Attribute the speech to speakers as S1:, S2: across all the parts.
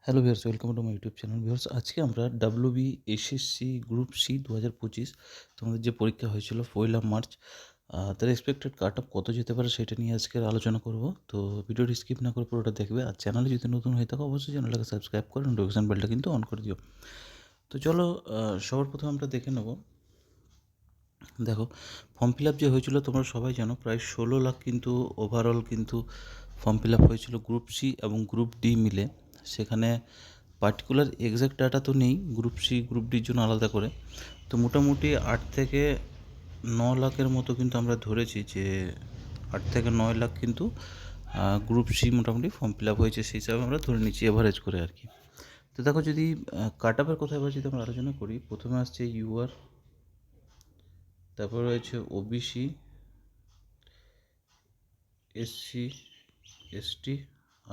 S1: Hello viewers, welcome to my YouTube channel. Viewers, আজকে আমরা WB SSC group C 2025 তোমাদের যে পরীক্ষা হয়েছিল 1 মার্চ, তার এক্সপেক্টেড কাট অফ কত যেতে পারে সেটা নিয়ে আজকের আলোচনা করব। তো ভিডিওটি স্কিপ না করে পুরোটা দেখবে। আর চ্যানেলে যদি নতুন হয়ে থাকো অবশ্যই চ্যানেলটাকে সাবস্ক্রাইব করে নোটিফিকেশন বেলটা কিন্তু অন করে দিও। তো চলো, সবার প্রথমে আমরা দেখে নেব। দেখো, ফর্ম ফিল আপ যে হয়েছিল তোমরা সবাই জানো, প্রায় 16 লাখ কিন্তু ওভারঅল কিন্তু ফর্ম ফিল আপ হয়েছিল গ্রুপ সি এবং গ্রুপ ডি মিলে। সেখানে পার্টিকুলার এক্স্যাক্ট ডাটা তো নেই গ্রুপ সি গ্রুপ ডির জন্য আলাদা করে। তো মোটামুটি 8 থেকে 9 লাখের মতো কিন্তু আমরা ধরেছি যে 8 থেকে 9 লাখ কিন্তু গ্রুপ সি মোটামুটি ফর্ম ফিল আপ হয়েছে, সেই হিসাবে আমরা ধরে নিচ্ছি এভারেজ করে আর কি। তো দেখো, যদি কাট আপের কথা এবার যদি আমরা আলোচনা করি, প্রথমে আসছে ইউআর, তারপর রয়েছে ওবিসি, এসসি, এসটি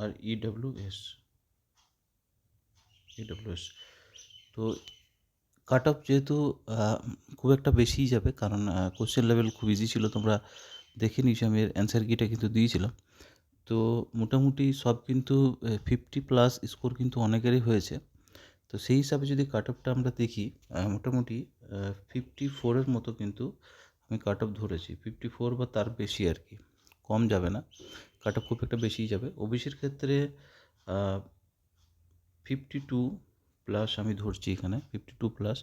S1: আর ইডব্লিউএস। তো কাট অফ যেহেতু খুব একটা বেশিই যাবে, কারণ কোশ্চেন লেভেল খুব ইজি ছিল, তোমরা দেখে নিয়েছো, আমি এর অ্যান্সার কিটা কিন্তু দিয়েছিলাম। তো মোটামুটি সব কিন্তু 50+ স্কোর কিন্তু অনেকেরই হয়েছে। তো সেই হিসাবে যদি কাট অফটা আমরা দেখি, মোটামুটি 54-এর মতো কিন্তু আমি কাট অফ ধরেছি। 54 বা তার বেশি আর কি, কম যাবে না, কাট অফ খুব একটা বেশিই যাবে। ওবিসির ক্ষেত্রে 52+ আমি ধরছি এখানে, 52+।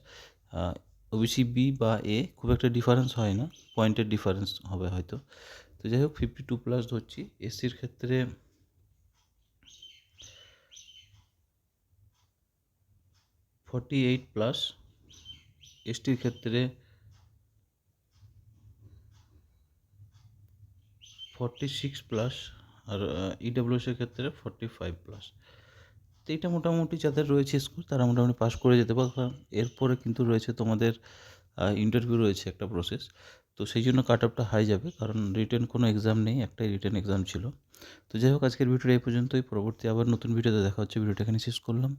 S1: ওবিসি বি বা এ খুব একটা ডিফারেন্স হয় না, পয়েন্টের ডিফারেন্স হবে হয়তো। তো যাই হোক, 52+ ধরছি। এসসির ক্ষেত্রে 48+, এসটির ক্ষেত্রে 46+, আর ইডব্লিউএসের ক্ষেত্রে 45+। তো এইটা মোটামুটি যাদের রয়েছে স্কোর তারা মোটামুটি পাস করে যেতে পারে, কারণ এরপরে কিন্তু রয়েছে তোমাদের ইন্টারভিউ রয়েছে একটা প্রসেস। তো সেই জন্য কাট অফটা হাই যাবে, কারণ রিটেন কোনো এক্সাম নেই, একটাই রিটেন এক্সাম ছিল। তো যাই হোক, আজকের ভিডিওটা এই পর্যন্তই। পরবর্তী আবার নতুন ভিডিওতে দেখা হচ্ছে। ভিডিওটা এখানে শেষ করলাম।